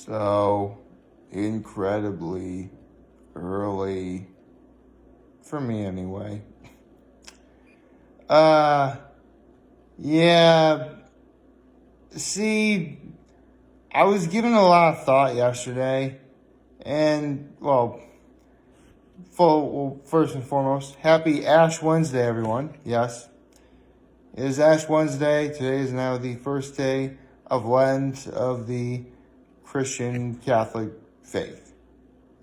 So, incredibly early, for me anyway. Yeah, see, I was given a lot of thought yesterday, and, first and foremost, happy Ash Wednesday, everyone. Yes, it is Ash Wednesday. Today is now the first day of Lent of the Christian Catholic faith.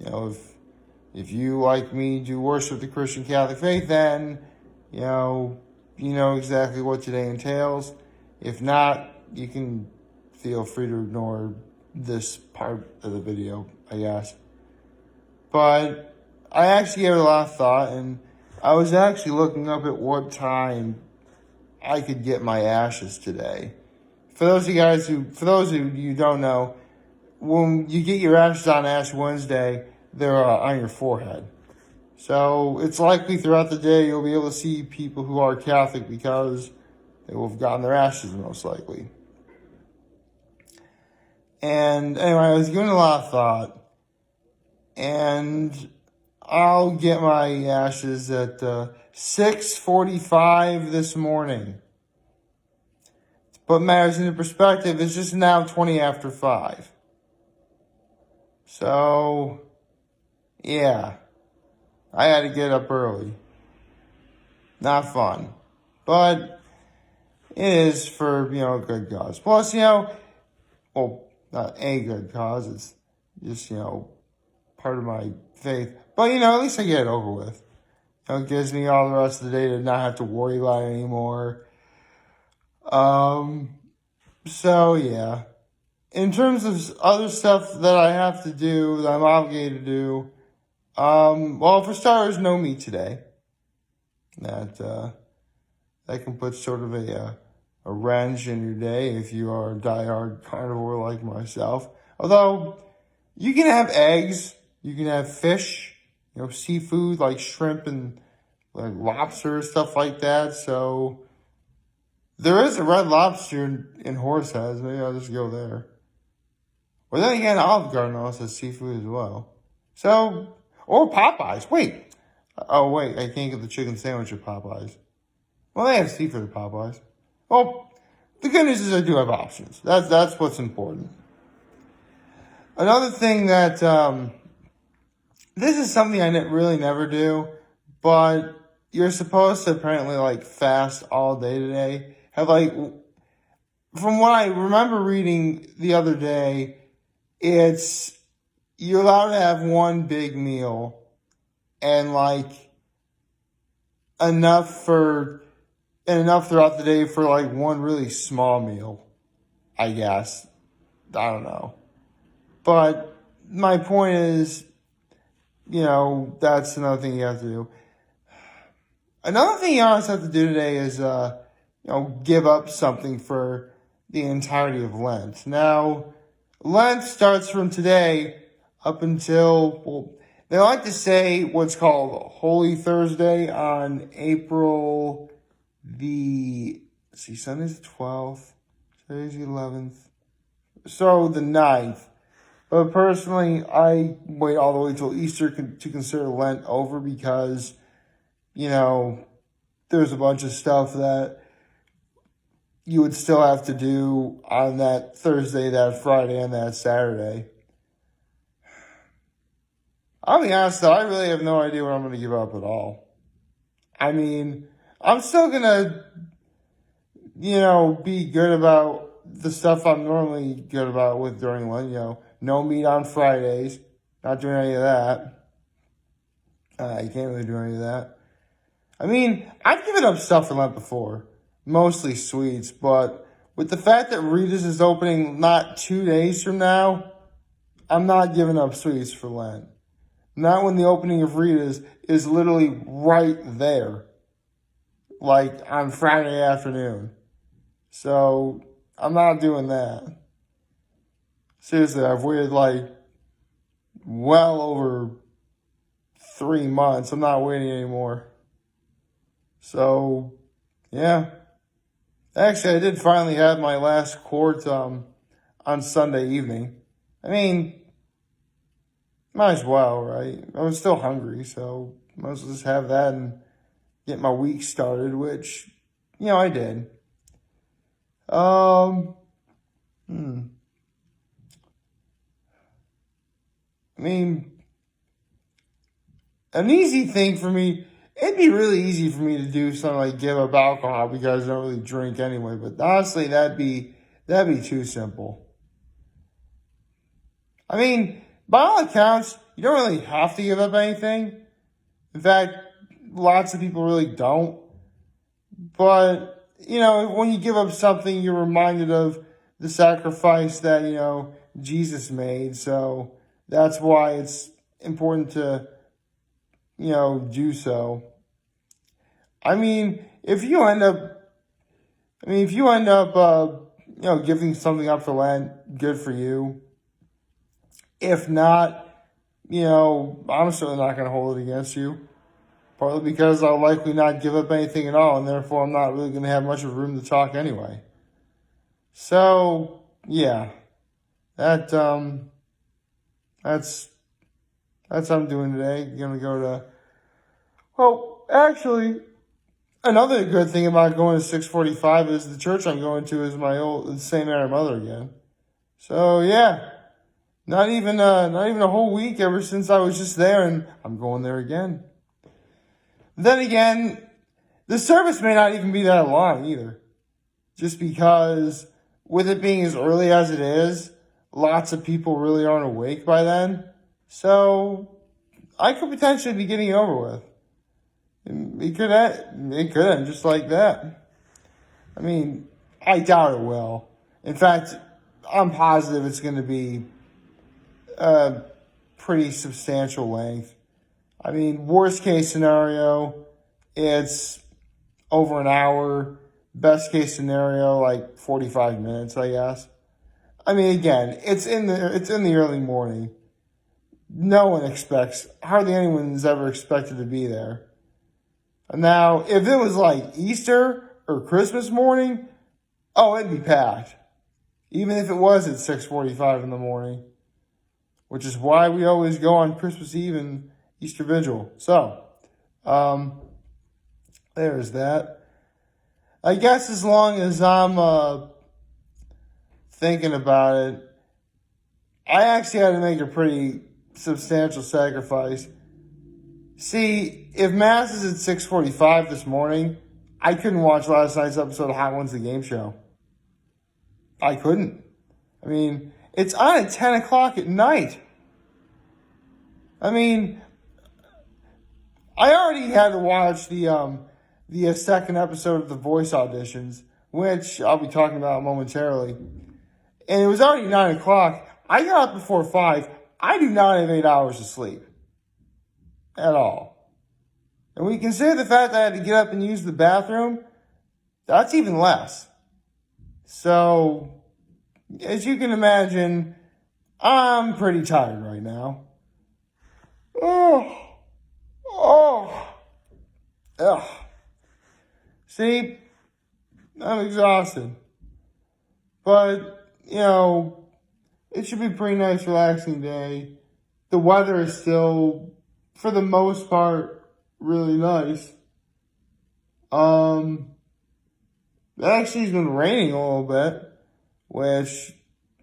If you, like me, do worship the Christian Catholic faith, then, you know exactly what today entails. If not, you can feel free to ignore this part of the video, I guess. But I actually gave it a lot of thought, and I was actually looking up at what time I could get my ashes today. For those of you who don't know, when you get your ashes on Ash Wednesday, they're on your forehead. So it's likely throughout the day you'll be able to see people who are Catholic because they will have gotten their ashes most likely. And anyway, I was giving a lot of thought. And I'll get my ashes at 6:45 this morning. To put matters into perspective, it's just now 20 after 5. So, yeah, I had to get up early. Not fun. But it is for, a good cause. Plus, not a good cause. It's just, part of my faith. But, at least I get it over with. It gives me all the rest of the day to not have to worry about it anymore. So, yeah. In terms of other stuff that I have to do, that I'm obligated to do, for starters, no meat today. That can put sort of a wrench in your day if you are a diehard carnivore like myself. Although, you can have eggs, you can have fish, seafood like shrimp and like lobster, stuff like that. So, there is a Red Lobster in Horseheads. Maybe I'll just go there. Or then again, Olive Garden also has seafood as well. So, or Popeyes. Wait, I can't get the chicken sandwich at Popeyes. Well, they have seafood at Popeyes. Well, the good news is I do have options. That's what's important. Another thing that, this is something I really never do, but you're supposed to apparently fast all day today. From what I remember reading the other day, you're allowed to have one big meal and enough throughout the day for one really small meal, I guess. I don't know. But my point is, that's another thing you have to do. Another thing you always have to do today is, give up something for the entirety of Lent. Now, Lent starts from today up until, they like to say what's called Holy Thursday on April Sunday's the 12th, today's the 11th, so the 9th. But personally, I wait all the way till Easter to consider Lent over because, there's a bunch of stuff that you would still have to do on that Thursday, that Friday, and that Saturday. I'll be honest though, I really have no idea what I'm going to give up at all. I mean, I'm still going to, be good about the stuff I'm normally good about with during Lent, no meat on Fridays, not doing any of that. You can't really do any of that. I mean, I've given up stuff for Lent before. Mostly sweets, but with the fact that Rita's is opening not 2 days from now, I'm not giving up sweets for Lent. Not when the opening of Rita's is literally right there, on Friday afternoon. So, I'm not doing that. Seriously, I've waited well over 3 months. I'm not waiting anymore. So, yeah. Actually, I did finally have my last quart on Sunday evening. I mean, might as well, right? I was still hungry, so might as well just have that and get my week started, which, I did. I mean, an easy thing for me, it'd be really easy for me to do something like give up alcohol because I don't really drink anyway, but honestly, that'd be too simple. I mean, by all accounts, you don't really have to give up anything. In fact, lots of people really don't. But, when you give up something, you're reminded of the sacrifice that, Jesus made. So that's why it's important to, do so. I mean, if you end up, giving something up for Lent, good for you. If not, I'm certainly not going to hold it against you. Partly because I'll likely not give up anything at all, and therefore I'm not really going to have much of room to talk anyway. So, yeah. That's what I'm doing today. Gonna go to, well, actually, another good thing about going to 645 is the church I'm going to is my old St. Mary Mother again. So, yeah. Not even a whole week ever since I was just there, and I'm going there again. Then again, the service may not even be that long either. Just because with it being as early as it is, lots of people really aren't awake by then. So I could potentially be getting it over with. It could end just like that. I mean, I doubt it will. In fact, I'm positive it's going to be a pretty substantial length. I mean, worst case scenario, it's over an hour. Best case scenario, like 45 minutes, I guess. I mean, again, it's in the early morning. Hardly anyone's ever expected to be there. Now, if it was like Easter or Christmas morning, it'd be packed. Even if it was at 6:45 in the morning. Which is why we always go on Christmas Eve and Easter Vigil. So, there's that. I guess as long as I'm thinking about it, I actually had to make a pretty substantial sacrifice. See, if Mass is at 6:45 this morning, I couldn't watch last night's episode of Hot Ones, the game show. I couldn't. I mean, it's on at 10 o'clock at night. I mean, I already had to watch the second episode of the Voice Auditions, which I'll be talking about momentarily. And it was already 9 o'clock. I got up before 5. I do not have 8 hours of sleep. At all. And when you consider the fact that I had to get up and use the bathroom, that's even less. So, as you can imagine, I'm pretty tired right now. See, I'm exhausted. But, it should be a pretty nice, relaxing day. The weather is still, for the most part, really nice. It actually has been raining a little bit, which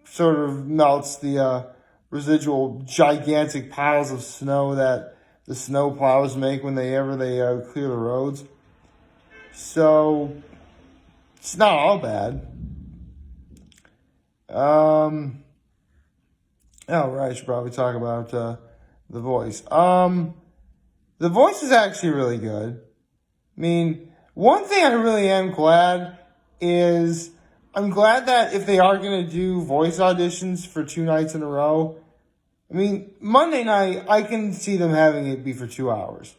sort of melts the residual gigantic piles of snow that the snow plows make when they clear the roads. So it's not all bad. I should probably talk about The Voice. The Voice is actually really good. I mean, one thing I really am glad is I'm glad that if they are going to do voice auditions for 2 nights in a row, I mean, Monday night, I can see them having it be for 2 hours.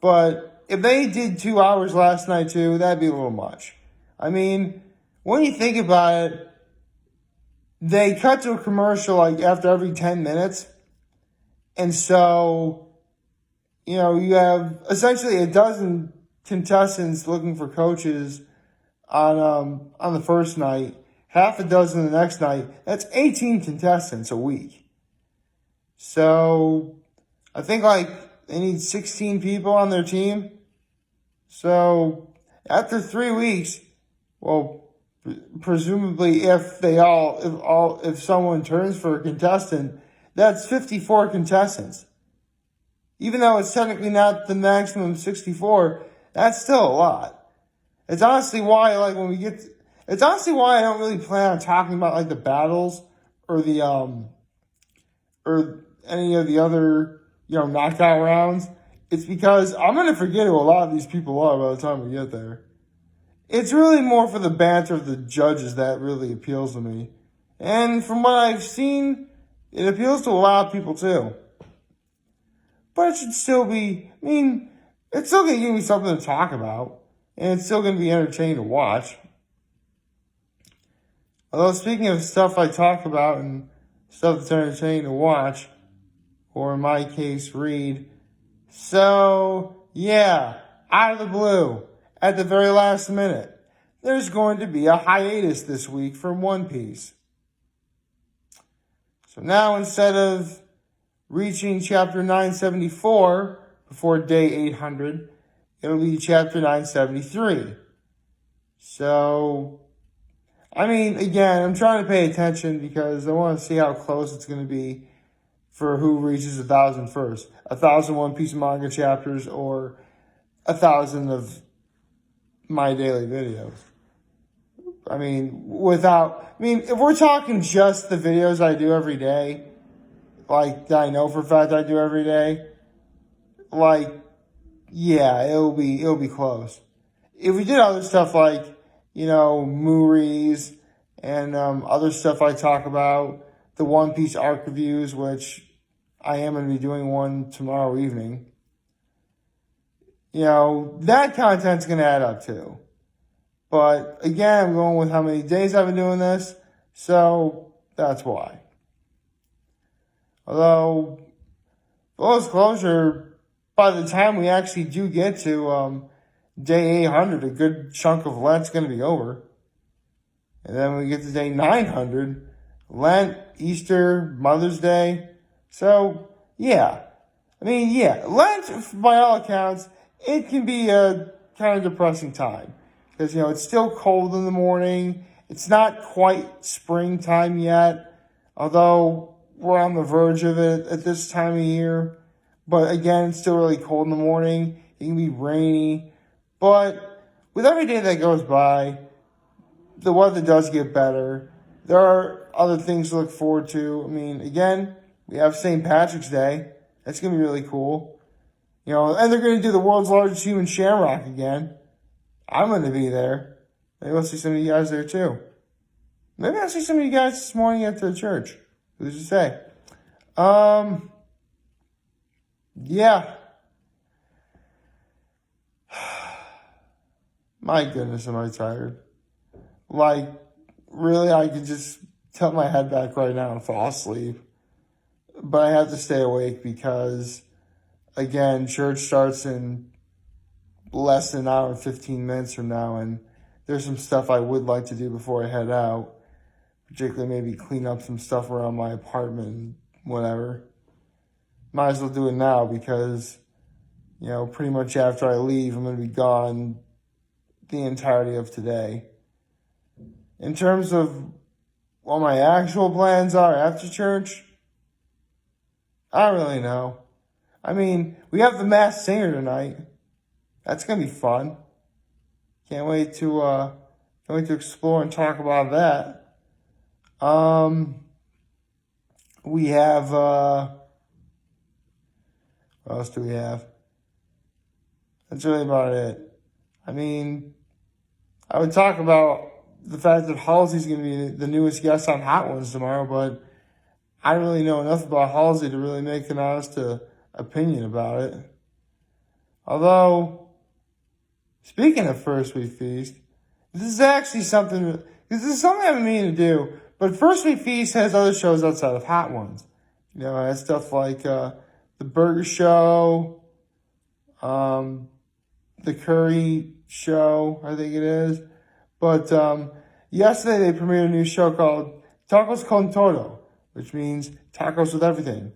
But if they did 2 hours last night too, that'd be a little much. I mean, when you think about it, they cut to a commercial like after every 10 minutes. And so, you have essentially a dozen contestants looking for coaches on the first night, half a dozen the next night. That's 18 contestants a week. So I think like they need 16 people on their team. So after 3 weeks, well, presumably if someone turns for a contestant, that's 54 contestants. Even though it's technically not the maximum of 64, that's still a lot. It's honestly why it's honestly why I don't really plan on talking about like the battles or the or any of the other, knockout rounds. It's because I'm gonna forget who a lot of these people are by the time we get there. It's really more for the banter of the judges that really appeals to me. And from what I've seen, it appeals to a lot of people too. But it should still be, it's still going to give me something to talk about. And it's still going to be entertaining to watch. Although speaking of stuff I talk about and stuff that's entertaining to watch, or in my case, read. So, yeah, out of the blue, at the very last minute, there's going to be a hiatus this week from One Piece. So now instead of reaching chapter 974 before day 800, it'll be chapter 973. So, again, I'm trying to pay attention because I want to see how close it's going to be for who reaches 1,000 first. 1,000 One Piece manga chapters or 1,000 of my daily videos. If we're talking just the videos I do every day, like that I know for a fact I do every day, it'll be close. If we did other stuff like, Movies and other stuff I talk about, the One Piece arc reviews, which I am going to be doing one tomorrow evening, that content's going to add up too. But again, I'm going with how many days I've been doing this, so that's why. Although, full disclosure, by the time we actually do get to day 800, a good chunk of Lent's going to be over. And then we get to day 900, Lent, Easter, Mother's Day. So, yeah. Lent, by all accounts, it can be a kind of depressing time. Because, it's still cold in the morning. It's not quite springtime yet. Although we're on the verge of it at this time of year. But again, it's still really cold in the morning. It can be rainy. But with every day that goes by, the weather does get better. There are other things to look forward to. Again, we have St. Patrick's Day. That's going to be really cool. And they're going to do the world's largest human shamrock again. I'm going to be there. Maybe I'll see some of you guys there too. Maybe I'll see some of you guys this morning at the church. Who's to say? Yeah. My goodness, am I tired. Really, I could just tilt my head back right now and fall asleep. But I have to stay awake because, again, church starts in less than an hour and 15 minutes from now, and there's some stuff I would like to do before I head out. Particularly maybe clean up some stuff around my apartment and whatever. Might as well do it now because, pretty much after I leave, I'm going to be gone the entirety of today. In terms of what my actual plans are after church, I don't really know. We have the Masked Singer tonight. That's going to be fun. Can't wait to explore and talk about that. We have, what else do we have? That's really about it. I would talk about the fact that Halsey's going to be the newest guest on Hot Ones tomorrow, but I don't really know enough about Halsey to really make an honest opinion about it. Although, speaking of First Week Feast, this is something I've been meaning to do, but First Week Feast has other shows outside of Hot Ones. It has stuff like The Burger Show, The Curry Show, I think it is. But, yesterday they premiered a new show called Tacos con Todo, which means tacos with everything.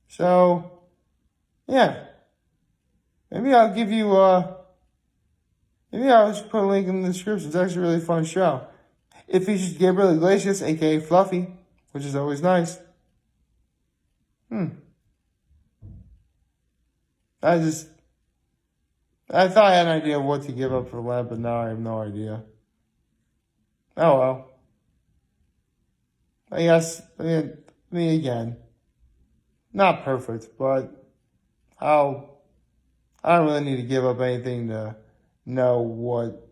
So, yeah. Maybe I'll give you, maybe I'll just put a link in the description. It's actually a really fun show. It features Gabriel Iglesias, a.k.a. Fluffy, which is always nice. I thought I had an idea of what to give up for Lent, but now I have no idea. Oh well. I guess, again, not perfect, but I don't really need to give up anything to know what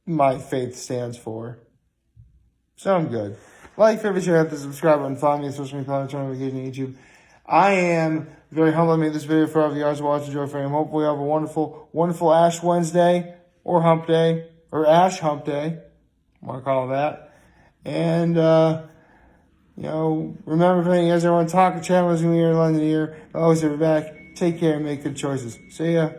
my faith stands for. So I'm good. Like, favorite, share, hit the subscribe button, follow me on social media platforms, turn notifications on YouTube. I am very humbled I made this video for all of you guys who watch, enjoy, fame. Hopefully you have a wonderful, wonderful Ash Wednesday, or Hump Day, or Ash Hump Day, I want to call it that. And, remember, if you guys ever want to talk or chat with me here in London here, I'll always have your back. Take care and make good choices. See ya.